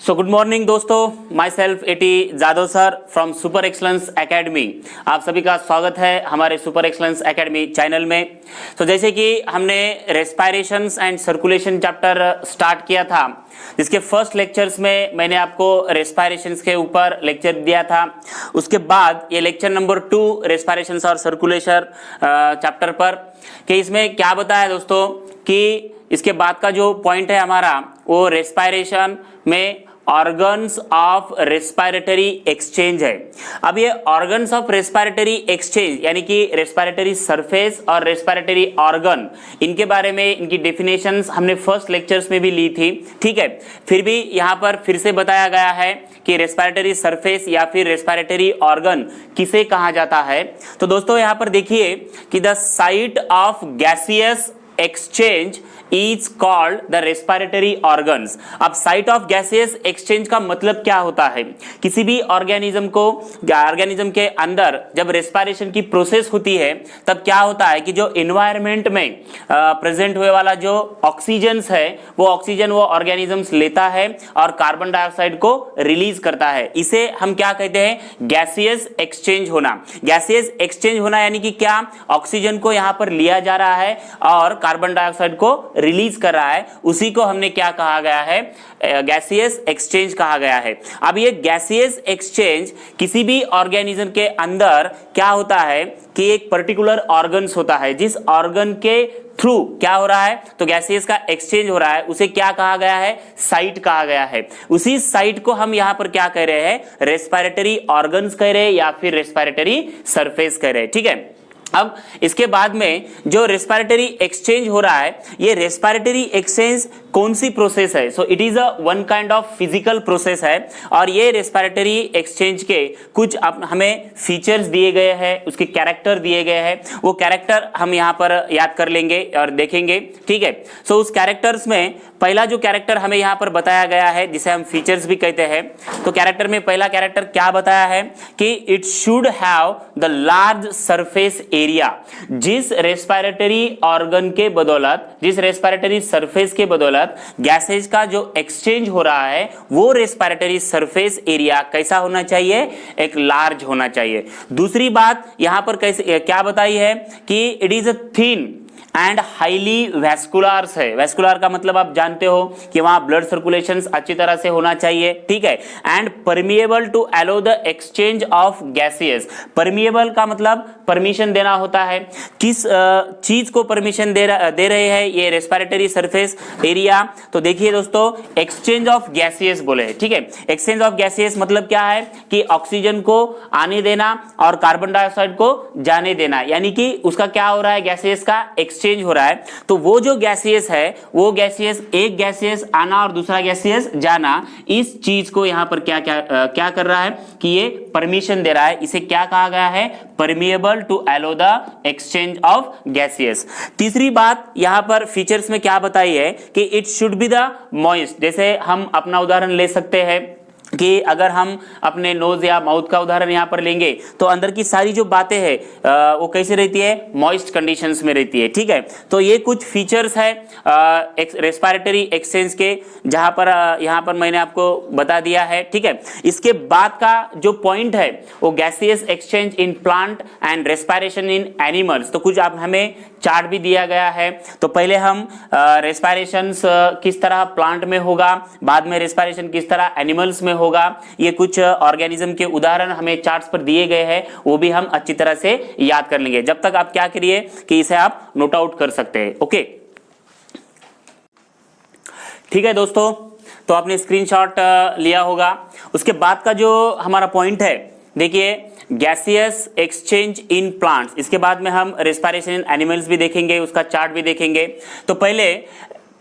सो good morning दोस्तों, myself A T Jadhav sir from super excellence academy. आप सभी का स्वागत है हमारे सुपर एक्सलेंस एकेडमी चैनल में। तो जैसे कि हमने रेस्पायरेशंस एंड सर्कुलेशन चैप्टर स्टार्ट किया था, जिसके फर्स्ट लेक्चर्स में मैंने आपको रेस्पायरेशंस के ऊपर लेक्चर दिया था। उसके बाद ये लेक्चर नंबर 2 रेस्पायरेशंस और सर्कुलेशन चैप्टर पर कि इसमें क्या बताया दोस्तों कि इसके बाद का जो पॉइंट है हमारा वो रेस्पायरेशन में ऑर्गन्स ऑफ रेस्पिरेटरी एक्सचेंज है। अब ये ऑर्गन्स ऑफ रेस्पिरेटरी एक्सचेंज यानी कि रेस्पिरेटरी सरफेस और रेस्पिरेटरी ऑर्गन, इनके बारे में इनकी डेफिनेशंस हमने फर्स्ट लेक्चर्स में भी ली थी। ठीक है, फिर भी यहाँ पर फिर से बताया गया है कि रेस्पिरेटरी सरफेस या फिर रेस्पिरेटरी ऑर्गन किसे कहा जाता है। तो दोस्तों यहाँ पर देखिए कि the site of gaseous exchange is called the respiratory organs. अब साइट ऑफ गैसियस एक्सचेंज का मतलब क्या होता है? किसी भी ऑर्गेनिज्म के अंदर जब रेस्पिरेशन की प्रोसेस होती है तब क्या होता है कि जो एनवायरनमेंट में प्रेजेंट हुए वाला जो ऑक्सीजन है वो ऑक्सीजन वो ऑर्गेनिजम्स लेता है और कार्बन डाइऑक्साइड को रिलीज करता है। इसे हम क्या कहते हैं? गैसियस एक्सचेंज होना। गैसियस एक्सचेंज होना यानी कि क्या, ऑक्सीजन को यहां पर लिया जा रहा है और कार्बन डाइऑक्साइड को रिलीज कर रहा है, उसी को हमने क्या कहा गया है? गैसियस एक्सचेंज कहा गया है। अब ये गैसियस एक्सचेंज किसी भी ऑर्गेनिज्म के अंदर क्या होता है कि एक पर्टिकुलर ऑर्गन्स होता है, जिस ऑर्गन के थ्रू क्या हो रहा है तो गैसियस का एक्सचेंज हो रहा है, उसे क्या कहा गया है? साइट कहा गया है। उसी साइट को हम यहां पर क्या कह रहे हैं? रेस्पिरेटरी ऑर्गन्स कह रहे हैं या फिर रेस्पिरेटरी सरफेस कह रहे हैं। ठीक है, अब इसके बाद में जो रेस्पिरेटरी एक्सचेंज हो रहा है, ये रेस्पिरेटरी एक्सचेंज कौन सी प्रोसेस है? So it is a one kind of physical process है और ये रेस्पिरेटरी एक्सचेंज के कुछ हमें फीचर्स दिए गए हैं, उसके कैरेक्टर दिए गए हैं। वो कैरेक्टर हम यहाँ पर याद कर लेंगे और देखेंगे। ठीक है, सो उस कैरेक्टर्स में पहला जो कैरेक्टर हमें यहाँ पर बताया गया है, जिसे हम फीचर्स भी कहते हैं, तो कैरेक्टर में पहला कैरेक्टर क्या बताया है कि it should have the large surface area. जिस रेस्पिरेटरी ऑर्गन के बदौलत, जिस रेस्पिरेटरी सरफेस के बदौलत गैसेज का जो एक्सचेंज हो रहा है वो रेस्पिरेटरी सरफेस एरिया कैसा होना चाहिए? एक लार्ज होना चाहिए। दूसरी बात यहां पर कैसे क्या बताई है कि it is a thin and highly vascular है। वैस्कुलर का मतलब आप जानते हो कि वहां ब्लड सर्कुलेशन अच्छी तरह से होना चाहिए। ठीक है, and permeable to allow the exchange of gaseous. Permeable का मतलब परमिशन देना होता है। किस चीज को परमिशन दे रहे हैं ये रेस्पिरेटरी सरफेस एरिया? तो देखिए दोस्तों, एक्सचेंज ऑफ गैसियस बोले हैं। ठीक है, एक्सचेंज ऑफ गैसियस मतलब क्या है कि ऑक्सीजन को आने देना और कार्बन डाइऑक्साइड को जाने देना, यानी कि उसका क्या हो रहा है? गैसियस का एक्सचेंज हो रहा है। तो वो जो गैसियस है वो गैसियस, एक गैसियस आना और दूसरा गैसियस जाना, इस चीज को यहां पर क्या कर रहा है कि ये परमिशन दे रहा है। इसे क्या कहा गया है? Permeable to allow the exchange of gaseous. तीसरी बात यहां पर फीचर्स में क्या बताई है कि it should be the moist. जैसे हम अपना उदाहरण ले सकते हैं कि अगर हम अपने नोज या माउथ का उदाहरण यहाँ पर लेंगे तो अंदर की सारी जो बातें हैं वो कैसे रहती है? मॉइस्ट कंडीशंस में रहती है। ठीक है, तो ये कुछ फीचर्स है रेस्पिरेटरी एक्सचेंज के, जहां पर यहाँ पर मैंने आपको बता दिया है। ठीक है, इसके बाद का जो पॉइंट है वो gaseous exchange in plant and respiration in animals. तो कुछ आप हमें चार्ट भी दिया गया है। तो पहले हम रेस्पिरेशन किस तरह प्लांट में होगा, बाद में रेस्पिरेशन किस तरह एनिमल्स में होगा, ये कुछ ऑर्गेनिज्म के उदाहरण हमें चार्ट्स पर दिए गए हैं, वो भी हम अच्छी तरह से याद कर लेंगे। जब तक आप क्या करिए कि इसे आप नोट आउट कर सकते हैं। ओके, ठीक है दोस्तों, तो आपने स्क्रीनशॉट लिया होगा। उसके बाद का जो हमारा पॉइंट है, देखिए गैसियस एक्सचेंज इन प्लांट्स। इसके बाद में हम रेस्पिरेशन इन एनिमल्स भी देखेंगे, उसका चार्ट भी देखेंगे। तो पहले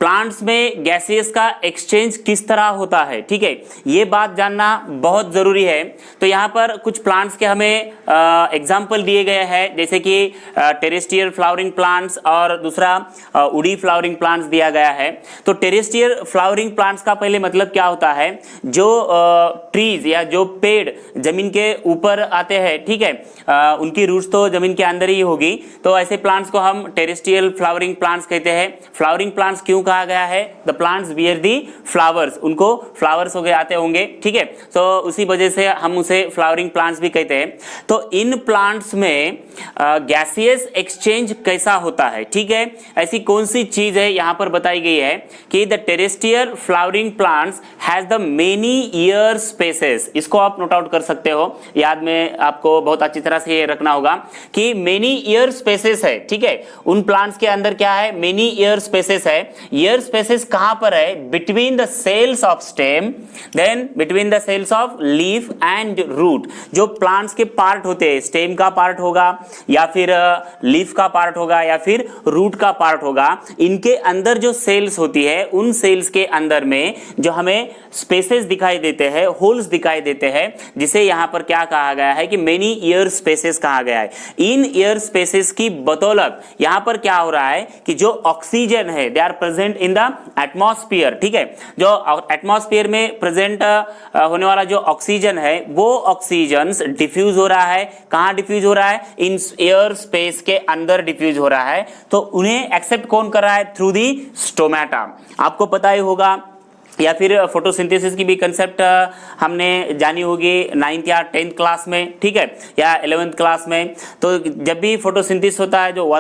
प्लांट्स में गैसियस का एक्सचेंज किस तरह होता है, ठीक है, ये बात जानना बहुत जरूरी है। तो यहाँ पर कुछ प्लांट्स के हमें एग्जाम्पल दिए गए हैं, जैसे कि टेरेस्ट्रियल फ्लावरिंग प्लांट्स और दूसरा उडी फ्लावरिंग प्लांट्स दिया गया है। तो टेरेस्ट्रियल फ्लावरिंग प्लांट्स का पहले मतलब क्या होता है? जो ट्रीज या जो पेड़ जमीन के ऊपर आते हैं, ठीक है, उनकी रूट्स तो जमीन के अंदर ही होगी, तो ऐसे प्लांट्स को हम टेरेस्ट्रियल फ्लावरिंग प्लांट्स कहते हैं। फ्लावरिंग प्लांट्स क्यों कहा गया है the plants bear the flowers, उनको फ्लावर्स हो गए आते होंगे, ठीक है। तो उसी वजह से हम उसे फ्लावरिंग प्लांट्स भी कहते हैं। तो इन प्लांट्स में गैसियस एक्सचेंज कैसा होता है, ठीक है। ऐसी कौन सी चीज है यहाँ पर बताई गई है कि the terrestrial flowering plants has the many air spaces. इसको आप नोट आउट कर सकते हो, याद में आपको बहुत अच्छी तरह से ये रखना होगा कि मेनी ईयर स्पेसेस है, ठीक है। उन प्लांट्स के अंदर क्या है, मेनी ईयर स्पेसेस है। ईयर स्पेसेस कहां पर है, between the cells of stem, then between the cells of leaf and root. जो प्लांट्स के पार्ट होते हैं, स्टेम का पार्ट होगा या फिर लीफ का पार्ट होगा या फिर रूट का पार्ट होगा, इनके अंदर जो सेल्स होती है, उन सेल्स के अंदर में जो हमें स्पेसेस दिखाई देते हैं, होल्स दिखाई देते हैं, जिसे यहां पर क्या कहा गया है कि मेनी ईयर स्पेसेस कहा गया है। इन ईयर स्पेसेस की बदौलत यहां पर क्या हो रहा है कि जो ऑक्सीजन है, they are present in the atmosphere, ठीक है। जो एटमॉस्फेयर में प्रेजेंट होने वाला जो ऑक्सीजन है, वो ऑक्सीजन डिफ्यूज हो रहा है। कहां डिफ्यूज हो रहा है, इन एयर स्पेस के अंदर डिफ्यूज हो रहा है। तो उन्हें एक्सेप्ट कौन कर रहा है, थ्रू दी स्टोमेटा। आपको पता ही होगा, या फिर फोटोसिंथेसिस की भी कंसेप्ट हमने जानी होगी 9th या 10th क्लास में, ठीक है, या 11th क्लास में। तो जब भी फोटोसिंथेसिस होता है, जो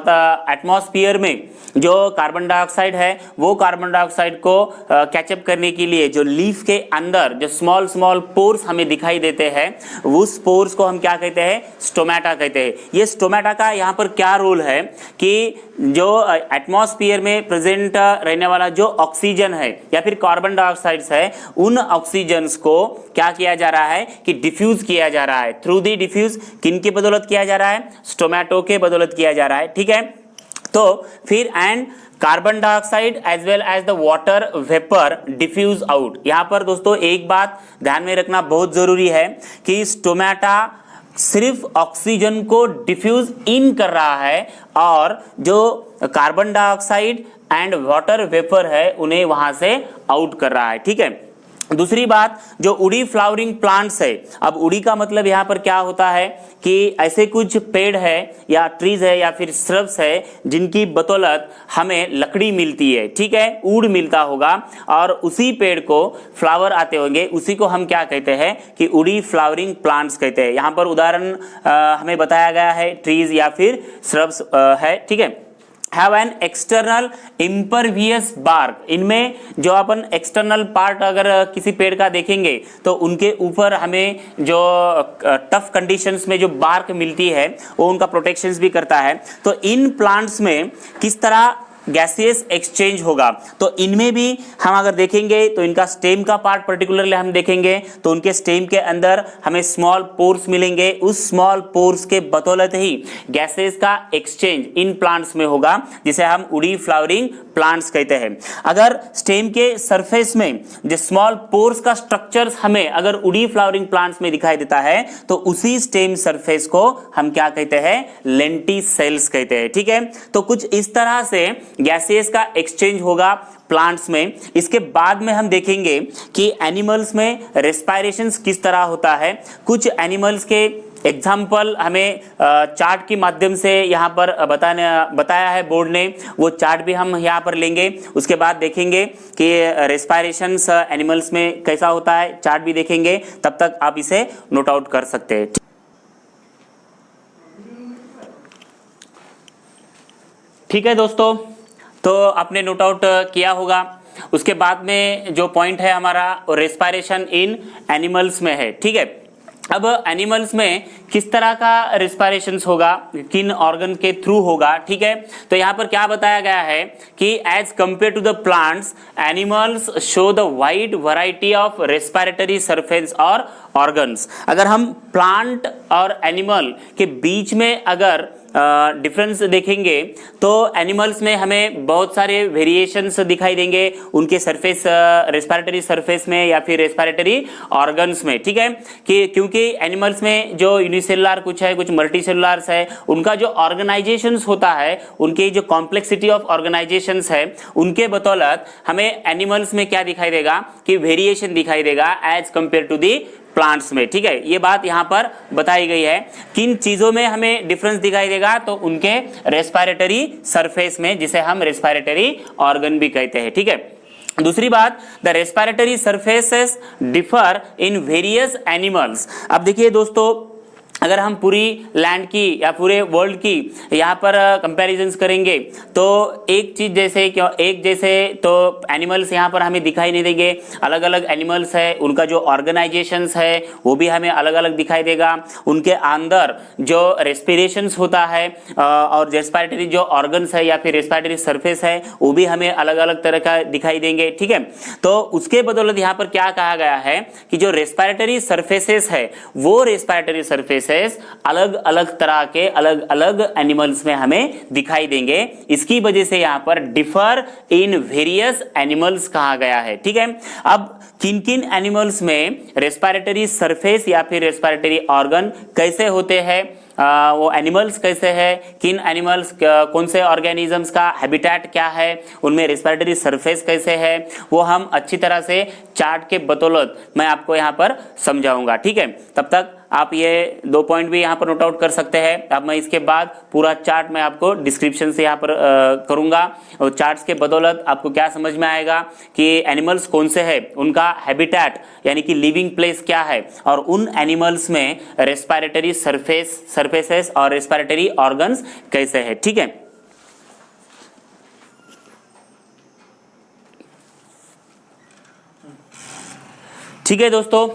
एटमॉस्फेयर में जो कार्बन डाइऑक्साइड है, वो कार्बन डाइऑक्साइड को कैचअप करने के लिए जो लीफ के अंदर जो स्मॉल स्मॉल पोर्स हमें दिखाई देते हैं, उस पोर्स को हम क्या कहते हैं, स्टोमेटा कहते हैं। ये स्टोमेटा का यहाँ पर क्या रोल है कि जो एटमॉस्फेयर में प्रेजेंट रहने वाला जो ऑक्सीजन है या फिर कार्बन डाइऑक्साइड्स है, उन ऑक्सीजन्स को क्या किया जा रहा है कि डिफ्यूज किया जा रहा है। थ्रू दी डिफ्यूज किन की बदौलत किया जा रहा है, स्टोमेटो के बदौलत किया जा रहा है, ठीक है। तो फिर and carbon dioxide as well as the water vapour diffuse out. यहां पर दोस्तों एक बात ध्यान में रखना बहुत जरूरी है कि स्टोमेटा सिर्फ ऑक्सीजन को डिफ्यूज इन कर रहा है और जो carbon dioxide and water vapour है उन्हें वहां से आउट कर रहा है, ठीक है। दूसरी बात, जो उड़ी फ्लावरिंग प्लांट्स है, अब उड़ी का मतलब यहाँ पर क्या होता है कि ऐसे कुछ पेड़ है या ट्रीज है या फिर श्रब्स है जिनकी बदौलत हमें लकड़ी मिलती है, ठीक है, वुड मिलता होगा और उसी पेड़ को फ्लावर आते होंगे, उसी को हम क्या कहते हैं कि उड़ी फ्लावरिंग प्लांट्स कहते हैं। यहाँ पर उदाहरण हमें बताया गया है ट्रीज या फिर श्रब्स है, ठीक है। Have an external impervious bark. इनमें जो अपन एक्सटर्नल पार्ट अगर किसी पेड़ का देखेंगे तो उनके ऊपर हमें जो टफ कंडीशंस में जो बार्क मिलती है वो उनका प्रोटेक्शंस भी करता है। तो इन प्लांट्स में किस तरह गैसियस एक्सचेंज होगा, तो इनमें भी हम अगर देखेंगे तो इनका स्टेम का पार्ट पर्टिकुलरली हम देखेंगे तो उनके स्टेम के अंदर हमें स्मॉल पोर्स मिलेंगे। उस स्मॉल पोर्स के बदौलत ही गैसेस का एक्सचेंज इन प्लांट्स में होगा, जिसे हम उड़ी फ्लावरिंग प्लांट्स कहते हैं। अगर स्टेम के सरफेस में जो स्मॉल पोर्स का स्ट्रक्चर हमें अगर उड़ी फ्लावरिंग प्लांट्स में दिखाई देता है तो उसी स्टेम सरफेस को हम क्या कहते हैं, लेंटिसेल्स कहते हैं, ठीक है। तो कुछ इस तरह से गैसेस का एक्सचेंज होगा प्लांट्स में। इसके बाद में हम देखेंगे कि एनिमल्स में रेस्पिरेशंस किस तरह होता है। कुछ एनिमल्स के एग्जाम्पल हमें चार्ट के माध्यम से यहाँ पर बताया है बोर्ड ने, वो चार्ट भी हम यहाँ पर लेंगे। उसके बाद देखेंगे कि रेस्पिरेशंस एनिमल्स में कैसा होता है, चार्ट भी देखेंगे, तब तक आप इसे नोट आउट कर सकते हैं। ठीक है दोस्तों, तो आपने नोट आउट किया होगा। उसके बाद में जो पॉइंट है हमारा रेस्पिरेशन इन एनिमल्स में है, ठीक है। अब एनिमल्स में किस तरह का रेस्पिरेशंस होगा, किन ऑर्गन के थ्रू होगा, ठीक है। तो यहाँ पर क्या बताया गया है कि as compared to the plants, animals show the wide variety of respiratory surface और ऑर्गन्स। अगर हम प्लांट और एनिमल के बीच में अगर डिफरेंस देखेंगे तो एनिमल्स में हमें बहुत सारे वेरिएशंस दिखाई देंगे उनके सरफेस, रेस्पिरेटरी सरफेस में या फिर रेस्पिरेटरी ऑर्गन्स में, ठीक है। कि क्योंकि एनिमल्स में जो यूनिसेलुलर कुछ है, कुछ मल्टीसेलुलर्स है, उनका जो ऑर्गेनाइजेशंस होता है, उनकी जो कॉम्प्लेक्सिटी ऑफ ऑर्गेनाइजेशंस है, उनके बदौलत हमें एनिमल्स में क्या दिखाई देगा कि वेरिएशन दिखाई देगा as compared to the plants में, ठीक है। ये बात यहाँ पर बताई गई है। किन चीजों में हमें डिफरेंस दिखाई देगा, तो उनके रेस्पिरेटरी सरफेस में, जिसे हम रेस्पिरेटरी ऑर्गन भी कहते हैं, ठीक है। दूसरी बात, the respiratory surfaces differ in various animals. अब देखिए दोस्तों, अगर हम पूरी लैंड की या पूरे वर्ल्ड की यहाँ पर कंपैरिजंस करेंगे तो एक चीज जैसे एक जैसे तो एनिमल्स यहाँ पर हमें दिखाई नहीं देंगे। अलग अलग एनिमल्स है, उनका जो ऑर्गेनाइजेशंस है वो भी हमें अलग अलग दिखाई देगा। उनके अंदर जो रेस्पिरेशंस होता है और रेस्पिरेटरी जो ऑर्गन्स है या फिर रेस्पिरेटरी सरफेस है वो भी हमें अलग अलग तरह का दिखाई देंगे, ठीक है। तो उसके बदौलत यहाँ पर क्या कहा गया है कि जो रेस्पिरेटरी सरफेसेस है वो रेस्पिरेटरी सरफेस अलग अलग तरह के अलग अलग एनिमल्स में हमें दिखाई देंगे। इसकी वजह से यहां पर डिफर इन वेरियस एनिमल्स कहा गया है, ठीक है। अब किन किन एनिमल्स में रेस्पिरेटरी सरफेस या फिर रेस्पिरेटरी ऑर्गन कैसे होते हैं, वो एनिमल्स कैसे है, किन एनिमल्स कौन से ऑर्गेनिजम्स का हैबिटेट क्या है, उनमें रेस्पिरेटरी सरफेस कैसे है, वो हम अच्छी तरह से चार्ट के बदौलत मैं आपको यहाँ पर समझाऊंगा, ठीक है। तब तक आप ये 2 पॉइंट भी यहाँ पर नोट आउट कर सकते हैं। अब मैं इसके बाद पूरा चार्ट मैं आपको डिस्क्रिप्शन से यहाँ पर करूंगा और चार्ट्स के बदौलत आपको क्या समझ में आएगा कि एनिमल्स कौन से है, उनका हैबिटेट यानी कि लिविंग प्लेस क्या है, और उन एनिमल्स में रेस्पिरेटरी सरफेसेस और रेस्पिरेटरी ऑर्गन्स कैसे है, ठीक है। ठीक है दोस्तों,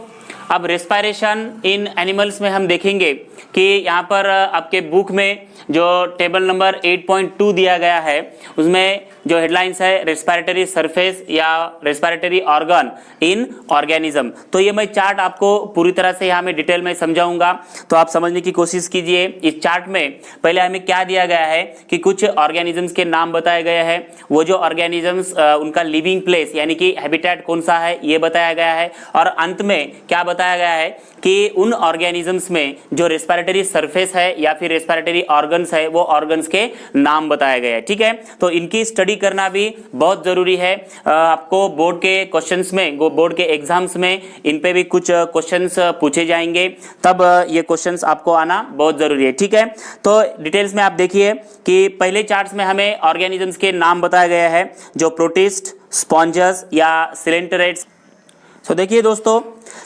अब रेस्पिरेशन इन एनिमल्स में हम देखेंगे कि यहाँ पर आपके बुक में जो टेबल नंबर 8.2 दिया गया है उसमें जो हेडलाइंस है रेस्पिरेटरी सरफेस या रेस्पिरेटरी ऑर्गन इन ऑर्गेनिज्म। तो ये मैं चार्ट आपको पूरी तरह से यहाँ में डिटेल में समझाऊंगा, तो आप समझने की कोशिश कीजिए। इस चार्ट में पहले हमें क्या दिया गया है कि कुछ ऑर्गेनिजम्स के नाम बताए गए हैं, वो जो ऑर्गेनिजम्स उनका लिविंग प्लेस यानी कि हैबिटेट कौन सा है ये बताया गया है, और अंत में क्या बताया गया है कि उन ऑर्गेनिजम्स में जो रेस्पिरेटरी सरफेस है या फिर रेस्पिरेटरी ऑर्गन्स है वो ऑर्गन्स के नाम बताए गए हैं, ठीक है। तो इनकी स्टडी करना भी बहुत जरूरी है। आपको बोर्ड के क्वेश्चंस में, बोर्ड के एग्जाम्स में इन पे भी कुछ क्वेश्चंस पूछे जाएंगे, तब ये क्वेश्चंस आपको आना बहुत जरूरी है, ठीक है। तो डिटेल्स में आप देखिए कि पहले चार्ट्स में हमें ऑर्गेनिजम्स के नाम बताया गया है, जो प्रोटिस्ट, स्पॉन्जस या सिलेंटरेट्स। तो देखिए दोस्तों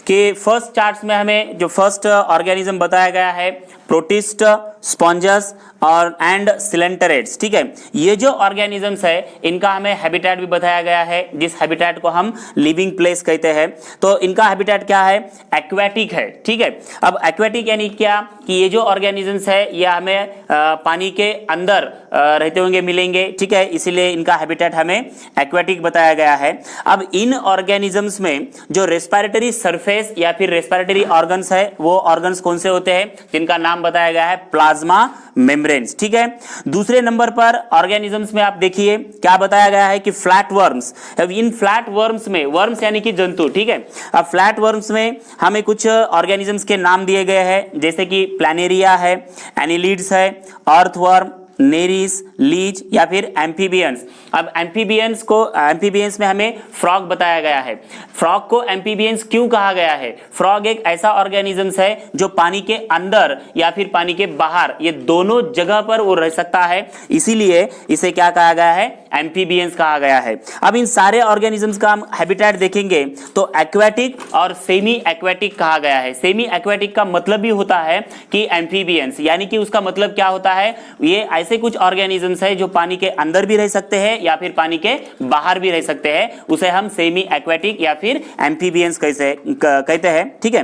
कि फर्स्ट चार्ट्स में हमें जो फर्स्ट ऑर्गेनिज्म बताया गया है प्रोटिस्ट, स्पॉन्जस और एंड सिलेंटरेट्स, ठीक है। ये जो ऑर्गेनिजम्स है इनका हमें हैबिटेट भी बताया गया है, जिस हैबिटेट को हम लिविंग प्लेस कहते हैं। तो इनका हैबिटेट क्या है, एक्वेटिक है, ठीक है। अब एक्वेटिक यानी क्या कि ये जो ऑर्गेनिजम्स है ये हमें पानी के अंदर रहते होंगे मिलेंगे, ठीक है, इसीलिए इनका हैबिटेट हमें एक्वेटिक बताया गया है। अब इन ऑर्गेनिजम्स में जो रेस्पिरेटरी सरफेस या फिर रेस्पिरेटरी ऑर्गन्स है वो ऑर्गन्स कौन से होते हैं, जिनका नाम बताया गया है प्लाज्मा मेम्ब्रेन्स, ठीक है। दूसरे नंबर पर ऑर्गेनिजम्स में आप देखिए क्या बताया गया है कि फ्लैट वर्म्स। अब इन फ्लैट वर्म्स में, वर्म्स यानी कि जंतु, ठीक है। अब फ्लैट वर्म्स में हमें कुछ ऑर्गेनिजम्स के नाम दिए गए हैं, जैसे कि प्लानेरिया है, एनिलिड्स है, अर्थवर्म, नेरिस, लीच या फिर एम्फीबियंस। अब एम्फीबियंस में हमें फ्रॉग बताया गया है। फ्रॉग को एम्फीबियंस क्यों कहा गया है, फ्रॉग एक ऐसा ऑर्गेनिजम्स है जो पानी के अंदर या फिर पानी के बाहर, ये दोनों जगह पर वो रह सकता है, इसीलिए इसे क्या कहा गया है, एम्फीबियंस कहा गया है। अब इन सारे ऑर्गेनिजम्स का हम हैबिटेट देखेंगे तो एक्वेटिक और सेमी एक्वेटिक कहा गया है। सेमी एक्वेटिक का मतलब भी होता है कि एम्फीबियंस, यानी कि उसका मतलब क्या होता है, ये ऐसे कुछ ऑर्गेनिजम्स है जो पानी के अंदर भी रह सकते हैं या फिर पानी के बाहर भी रह सकते हैं, उसे हम सेमी एक्वेटिक या फिर एम्फीबियंस कहते हैं, ठीक है।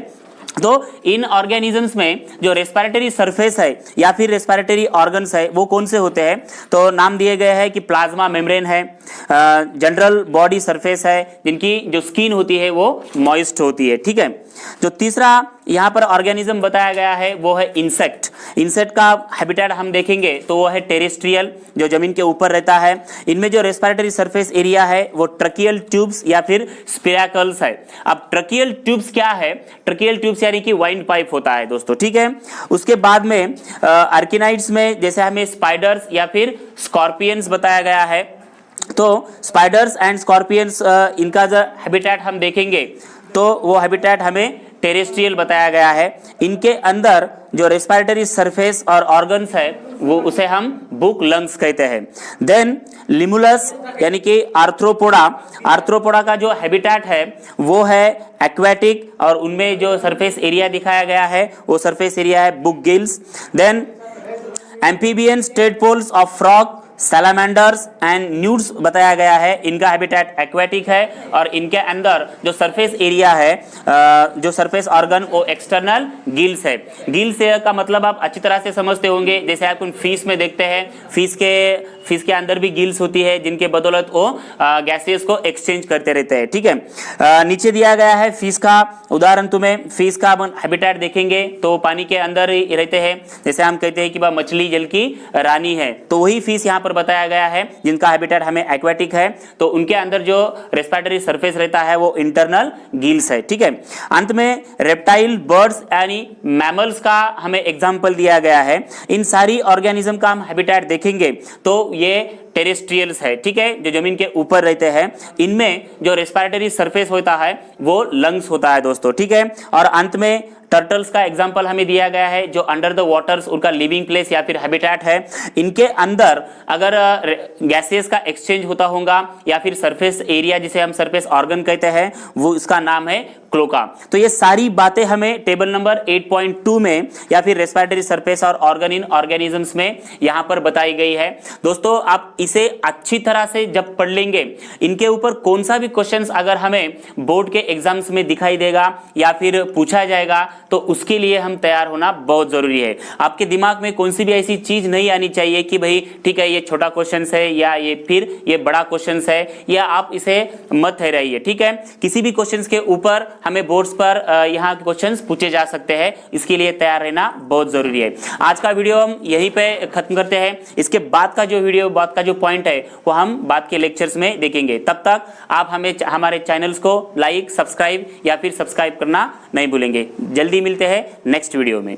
तो इन ऑर्गेनिजम्स में जो रेस्पिरेटरी सरफेस है या फिर रेस्पिरेटरी ऑर्गन्स है वो कौन से होते हैं, तो नाम दिए गए हैं कि प्लाज्मा मेम्ब्रेन है, जनरल बॉडी सरफेस है, जिनकी जो स्किन होती है वो मॉइस्ट होती है, ठीक है। जो तीसरा यहाँ पर ऑर्गेनिज्म बताया गया है वो है इंसेक्ट। इंसेक्ट का हैबिटेट हम देखेंगे तो वो है टेरेस्ट्रियल, जो जमीन के ऊपर रहता है। इनमें जो रेस्पिरेटरी सरफेस एरिया है वो ट्रकियल ट्यूब्स या फिर स्पिरैकल्स है। अब ट्रकियल ट्यूब्स क्या है, ट्रकियल ट्यूब्स यानी कि वाइंड पाइप होता है दोस्तों, ठीक है। उसके बाद में आर्किनाइड्स में जैसे हमें स्पाइडर्स या फिर स्कॉर्पियंस बताया गया है। तो स्पाइडर्स एंड स्कॉर्पियंस इनका जो हैबिटेट हम देखेंगे तो वो हैबिटेट हमें टेरेस्ट्रियल बताया गया है। इनके अंदर जो रेस्पिरेटरी सरफेस और ऑर्गन्स है वो उसे हम बुक लंग्स कहते हैं। देन लिमुलस यानी कि आर्थ्रोपोडा का जो हैबिटेट है वो है एक्वेटिक, और उनमें जो सरफेस एरिया दिखाया गया है वो सरफेस एरिया है book gills. Then amphibians tadpoles of frog, salamanders and newts बताया गया है, इनका हैबिटेट एक्वेटिक है और इनके अंदर जो सरफेस एरिया है, जो सरफेस ऑर्गन वो एक्सटर्नल गिल्स है। गिल्स का मतलब आप अच्छी तरह से समझते होंगे, जैसे आप फिश में देखते हैं, फिश के अंदर भी गिल्स होती है जिनके बदौलत वो गैसेस को एक्सचेंज करते रहते हैं। ठीक है, नीचे दिया गया है फिश का उदाहरण। तुम्हें फिश का हैबिटेट देखेंगे तो पानी के अंदर ही रहते हैं, जैसे हम कहते हैं कि वह मछली जल की रानी है, तो वही फिश यहाँ पर बताया गया है जिनका हैबिटेट हमें एक्वेटिक है, तो उनके अंदर जो रेस्पिरेटरी सरफेस रहता है वो इंटरनल गिल्स है। ठीक है, अंत में रेप्टाइल, बर्ड्स यानी मैमल्स का हमें एग्जांपल दिया गया है। इन सारी ऑर्गेनिज्म का हम हैबिटेट देखेंगे तो ये टेरेस्ट्रियल्स है। ठीक है, जो जमीन के ऊपर रहते हैं, इनमें जो रेस्पिरेटरी सरफेस होता है वो लंग्स होता है दोस्तों। ठीक है, और अंत में टर्टल्स का एग्जांपल हमें दिया गया है जो अंडर द वाटर्स उनका लिविंग प्लेस या फिर हैबिटेट है। इनके अंदर अगर गैसेस का एक्सचेंज होता होगा या फिर सरफेस एरिया जिसे हम सरफेस ऑर्गन कहते हैं वो इसका नाम है क्लोका। तो ये सारी बातें हमें टेबल नंबर 8.2 में या फिर रेस्पिरेटरी सरफेस और ऑर्गन इन ऑर्गेनिजम्स में यहां पर बताई गई है। दोस्तों आप इसे अच्छी तरह से जब पढ़ लेंगे, इनके ऊपर कौन सा भी क्वेश्चंस अगर हमें बोर्ड के एग्जाम्स में दिखाई देगा या फिर पूछा जाएगा तो उसके लिए हम तैयार होना बहुत जरूरी है। आपके दिमाग में कौन सी भी ऐसी चीज नहीं आनी चाहिए कि भाई ठीक है ये छोटा क्वेश्चन है या ये बड़ा क्वेश्चन है, या आप इसे मत ठहराइए। ठीक है, किसी भी क्वेश्चन के ऊपर हमें बोर्ड्स पर यहाँ क्वेश्चंस पूछे जा सकते हैं, इसके लिए तैयार रहना बहुत जरूरी है। आज का वीडियो हम यहीं पे खत्म करते हैं। इसके बाद का जो वीडियो, बाद का जो पॉइंट है वो हम बाद के लेक्चर्स में देखेंगे। तब तक आप हमारे चैनल्स को लाइक, सब्सक्राइब या फिर सब्सक्राइब करना नहीं भूलेंगे। जल्दी मिलते हैं नेक्स्ट वीडियो में।